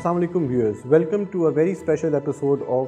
Assalamu alaikum viewers, welcome to a very special episode of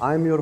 I am your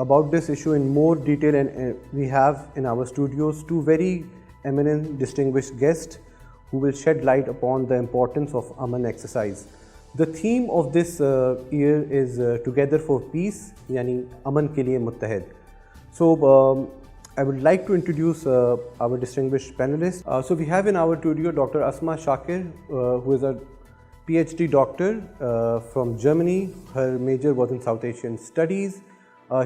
about this issue in more detail, and we have in our studios 2 very eminent distinguished guests who will shed light upon the importance of Aman exercise. The theme of this year is Together for Peace, yani Aman ke liye muttahid. So I would like to introduce our distinguished panelists. So we have in our studio Dr. Asma Shakir, who is a PhD doctor from Germany. Her major was in South Asian Studies.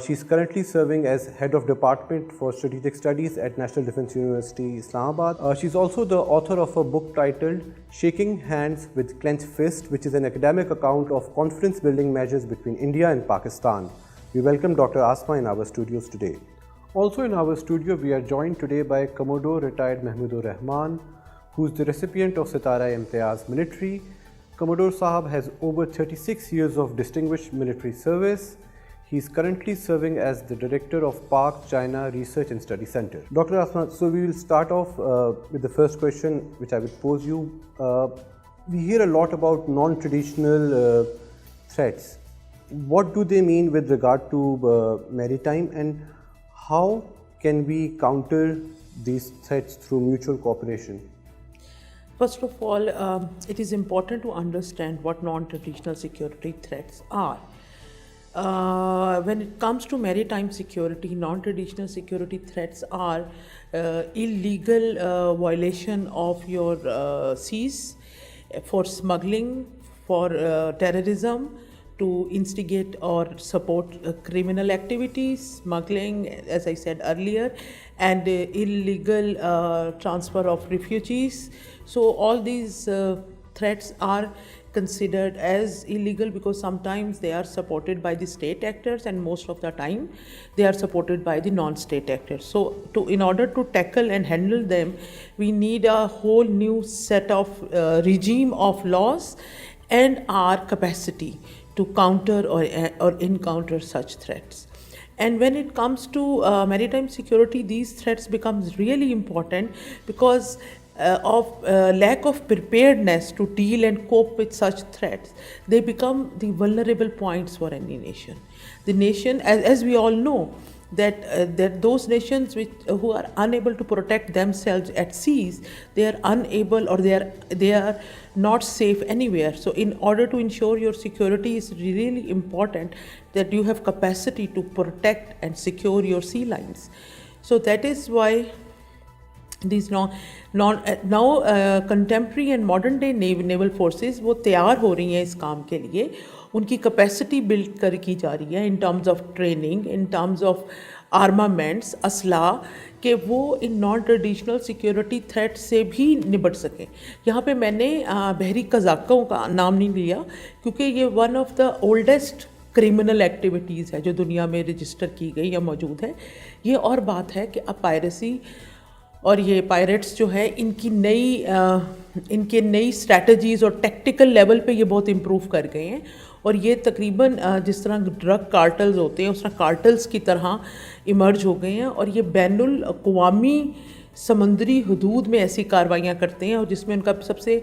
She is currently serving as Head of Department for Strategic Studies at National Defence University, Islamabad. She is also the author of a book titled Shaking Hands with Clenched Fist, which is an academic account of conference building measures between India and Pakistan. We welcome Dr. Asma in our studios today. Also in our studio, we are joined today by Commodore retired Mahmoodur Rahman, who is the recipient of Sitara Imtiaz Military. Commodore Sahab has over 36 years of distinguished military service. He is currently serving as the director of Pak China Research and Study Center. Dr. Asma, so we will start off with the first question which I will pose you. We hear a lot about non-traditional threats. What do they mean with regard to maritime, and how can we counter these threats through mutual cooperation? First of all, it is important to understand what non-traditional security threats are. When it comes to maritime security, non-traditional security threats are illegal violation of your seas, for smuggling, for terrorism, to instigate or support criminal activities, smuggling, as I said earlier, and illegal transfer of refugees. So all these threats are considered as illegal because sometimes they are supported by the state actors and most of the time they are supported by the non-state actors. So in order to tackle and handle them, we need a whole new set of regime of laws and our capacity to counter or encounter such threats. And when it comes to maritime security, these threats becomes really important because of lack of preparedness to deal and cope with such threats. They become the vulnerable points for any nation. The nation, as we all know, that those nations who are unable to protect themselves at seas, they are unable or they are not safe anywhere. So in order to ensure your security, is really important that you have capacity to protect and secure your sea lines. So that is why these contemporary and modern day naval forces وہ تیار ہو رہی ہیں اس کام کے لیے, ان کی capacity build کی جا رہی ہے in terms of training, in terms of armaments, اسلحہ, کہ وہ ان نان ٹریڈیشنل سیکیورٹی تھریٹ سے بھی نبٹ سکیں. یہاں پہ میں نے بحری قزاقوں کا نام نہیں لیا کیونکہ یہ one of the oldest criminal activities ہے جو دنیا میں رجسٹر کی گئی یا موجود ہے. یہ اور بات ہے کہ اب پائریسی اور یہ پائریٹس جو ہے ان کے نئی اسٹریٹجیز اور ٹیکٹیکل لیول پہ یہ بہت امپروو کر گئے ہیں, اور یہ تقریباً جس طرح ڈرگ کارٹلز ہوتے ہیں اس طرح کارٹلز کی طرح ایمرج ہو گئے ہیں, اور یہ بین الاقوامی سمندری حدود میں ایسی کارروائیاں کرتے ہیں, اور جس میں ان کا سب سے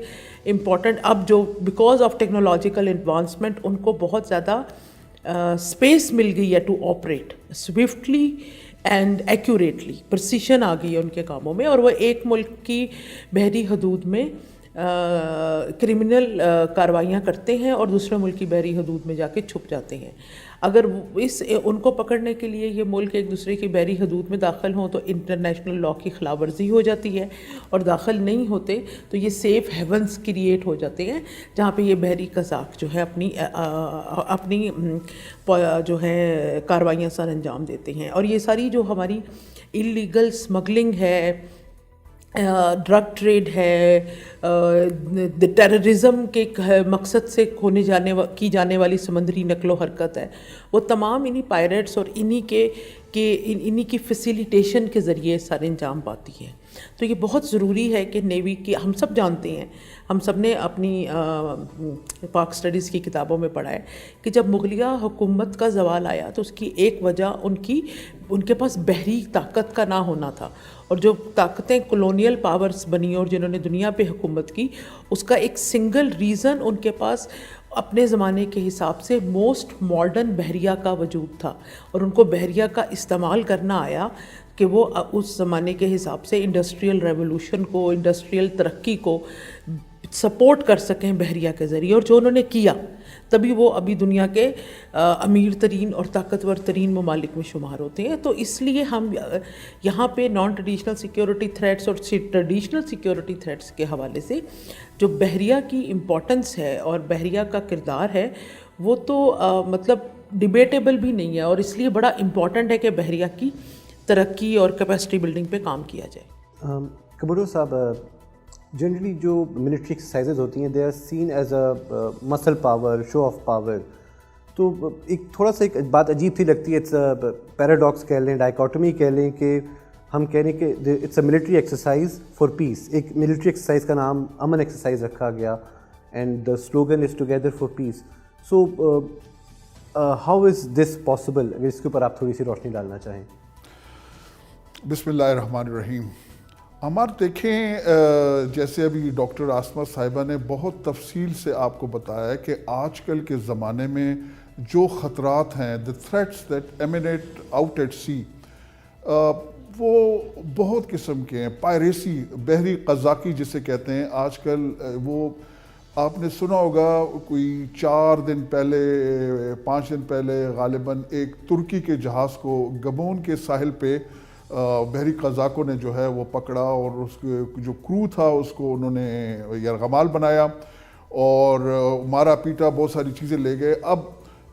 امپورٹنٹ اب جو بیکاز آف ٹیکنالوجیکل ایڈوانسمنٹ ان کو بہت زیادہ اسپیس مل گئی ہے to operate swiftly and accurately. Precision آ گئی ہے ان کے کاموں میں, اور وہ ایک ملک کی بحری حدود میں کرمنل کارروائیاں کرتے ہیں اور دوسرے ملک کی بحری حدود میں جا کے چھپ جاتے ہیں. اگر ان کو پکڑنے کے لیے یہ ملک ایک دوسرے کی بحری حدود میں داخل ہوں تو انٹرنیشنل لا کی خلاف ورزی ہو جاتی ہے, اور داخل نہیں ہوتے تو یہ سیف ہیونس کریٹ ہو جاتے ہیں جہاں پہ یہ بحری قزاق جو ہے اپنی جو ہے کارروائیاں سر انجام دیتے ہیں. اور یہ ساری جو ہماری اللیگل اسمگلنگ ہے, ڈرگ ٹریڈ ہے, ٹیررزم کے مقصد سے کی جانے والی سمندری نقل و حرکت ہے, وہ تمام انہی پائریٹس اور انہی کی فیسیلیٹیشن کے ذریعے سر انجام پاتی ہے. تو یہ بہت ضروری ہے کہ نیوی کی, ہم سب جانتے ہیں, ہم سب نے اپنی پاک اسٹڈیز کی کتابوں میں پڑھا ہے کہ جب مغلیہ حکومت کا زوال آیا تو اس کی ایک وجہ ان کے پاس بحری طاقت کا نہ ہونا تھا, اور جو طاقتیں کولونیل پاورز بنی اور جنہوں نے دنیا پہ حکومت کی, اس کا ایک سنگل ریزن ان کے پاس اپنے زمانے کے حساب سے موسٹ ماڈرن بحریہ کا وجود تھا, اور ان کو بحریہ کا استعمال کرنا آیا کہ وہ اس زمانے کے حساب سے انڈسٹریل ریولوشن کو, انڈسٹریل ترقی کو سپورٹ کر سکیں بحریہ کے ذریعے, اور جو انہوں نے کیا تبھی وہ ابھی دنیا کے امیر ترین اور طاقتور ترین ممالک میں شمار ہوتے ہیں. تو اس لیے ہم یہاں پہ نان ٹریڈیشنل سیکیورٹی تھریٹس اور ٹریڈیشنل سیکیورٹی تھریٹس کے حوالے سے جو بحریہ کی امپورٹنس ہے اور بحریہ کا کردار ہے وہ تو مطلب ڈیبیٹیبل بھی نہیں ہے, اور اس لیے بڑا امپورٹنٹ ہے کہ بحریہ کی ترقی اور کیپیسٹی بلڈنگ پہ کام کیا جائے. قمرو صاحب, جنرلی جو ملٹری ایکسرسائزز ہوتی ہیں they are seen as a muscle power, show of power, تو ایک تھوڑا سا ایک بات عجیب سی لگتی ہے, اٹس پیراڈاکس کہہ لیں, ڈائیکاٹمی کہہ لیں, کہ ہم کہہ رہے ہیں کہ it's a military exercise for peace. ایک ملٹری ایکسرسائز کا نام امن ایکسرسائز رکھا گیا, and the slogan is together for peace. So how is this possible? اگر اس کے اوپر آپ تھوڑی سی روشنی ڈالنا چاہیں. بسم اللہ الرحمن الرحیم. عمار دیکھیں, جیسے ابھی ڈاکٹر عاصمہ صاحبہ نے بہت تفصیل سے آپ کو بتایا ہے کہ آج کل کے زمانے میں جو خطرات ہیں, the threats that emanate out at sea, وہ بہت قسم کے ہیں. پائریسی, بحری قزاقی جسے کہتے ہیں, آج کل وہ آپ نے سنا ہوگا کوئی 4 دن پہلے 5 دن پہلے غالباً ایک ترکی کے جہاز کو گبون کے ساحل پہ بحری قزاقوں نے جو ہے وہ پکڑا, اور اس کے جو کرو تھا اس کو انہوں نے یرغمال بنایا اور مارا پیٹا, بہت ساری چیزیں لے گئے. اب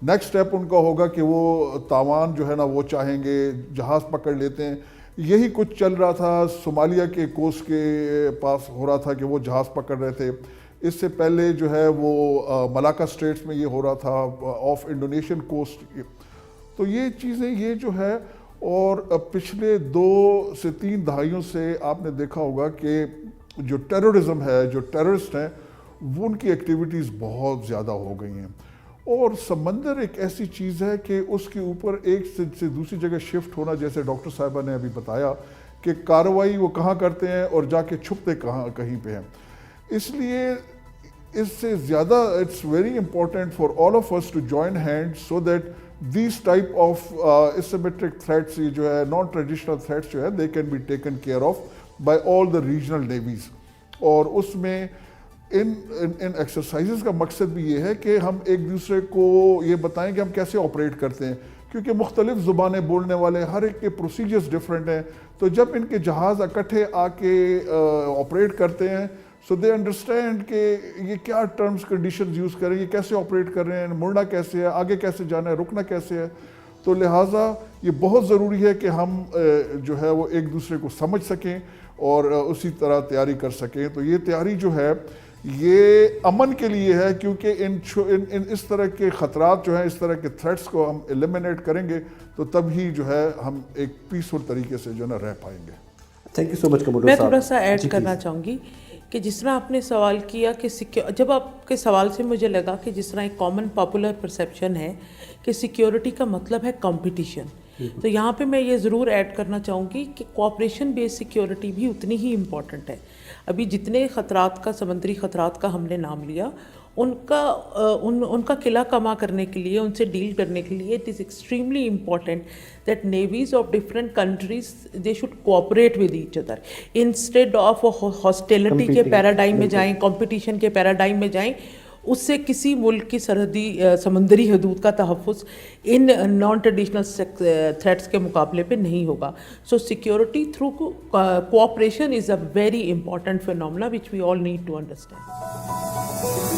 نیکسٹ سٹیپ ان کا ہوگا کہ وہ تاوان جو ہے نا وہ چاہیں گے, جہاز پکڑ لیتے ہیں. یہی کچھ چل رہا تھا صومالیہ کے کوسٹ کے پاس, ہو رہا تھا کہ وہ جہاز پکڑ رہے تھے. اس سے پہلے جو ہے وہ ملاکا اسٹریٹس میں یہ ہو رہا تھا, آف انڈونیشین کوسٹ. تو یہ چیزیں یہ جو ہے, اور پچھلے 2 سے 3 دہائیوں سے آپ نے دیکھا ہوگا کہ جو ٹیررزم ہے, جو ٹیررسٹ ہیں, وہ ان کی ایکٹیویٹیز بہت زیادہ ہو گئی ہیں. اور سمندر ایک ایسی چیز ہے کہ اس کے اوپر ایک سے دوسری جگہ شفٹ ہونا, جیسے ڈاکٹر صاحبہ نے ابھی بتایا کہ کارروائی وہ کہاں کرتے ہیں اور جا کے چھپتے کہیں پہ ہیں. اس لیے اس سے زیادہ it's very important for all of us to join hand so that these type of asymmetric threats, یہ جو ہے نان ٹریڈیشنل تھریٹس جو ہے they can be taken care of by all the regional navies. اور اس میں ان ایکسرسائزز کا مقصد بھی یہ ہے کہ ہم ایک دوسرے کو یہ بتائیں کہ ہم کیسے آپریٹ کرتے ہیں, کیونکہ مختلف زبانیں بولنے والے، ہر ایک کے پروسیجرز ڈفرینٹ ہیں، تو جب ان کے جہاز اکٹھے آ کے آپریٹ کرتے ہیں سو دے انڈرسٹینڈ کہ یہ کیا ٹرمز کنڈیشنز یوز کریں، یہ کیسے آپریٹ کر رہے ہیں، مڑنا کیسے ہے، آگے کیسے جانا ہے، رکنا کیسے ہے. تو لہٰذا یہ بہت ضروری ہے کہ ہم جو ہے وہ ایک دوسرے کو سمجھ سکیں اور اسی طرح تیاری کر سکیں. تو یہ تیاری جو ہے یہ امن کے لیے ہے، کیونکہ ان اس طرح کے خطرات جو ہیں، اس طرح کے تھریٹس کو ہم ایلیمنیٹ کریں گے تو تب ہی جو ہے ہم ایک پیسفل طریقے سے جو ہے نا رہ پائیں گے. Thank you so much commodore میں صاحب. تھوڑا سا ایڈ کرنا چاہوں گی کہ جس طرح آپ نے سوال کیا کہ جب آپ کے سوال سے مجھے لگا کہ جس طرح ایک کامن پاپولر پرسیپشن ہے کہ سیکیورٹی کا مطلب ہے کمپٹیشن، تو یہاں پہ میں یہ ضرور ایڈ کرنا چاہوں گی کہ کوآپریشن بیس سیکیورٹی بھی اتنی ہی امپورٹنٹ ہے. ابھی جتنے خطرات کا، سمندری خطرات کا ہم نے نام لیا، ان کا قلعہ کما کرنے کے لیے، ان سے ڈیل کرنے کے لیے it is extremely important that navies of different countries they should cooperate with each other instead of hostility کے پیراڈائم میں جائیں، کمپٹیشن کے پیراڈائم میں جائیں. اس سے کسی ملک کی سرحدی سمندری حدود کا تحفظ ان نان ٹریڈیشنل تھریٹس کے مقابلے پہ نہیں ہوگا. So security through cooperation is a very important phenomena which we all need to understand.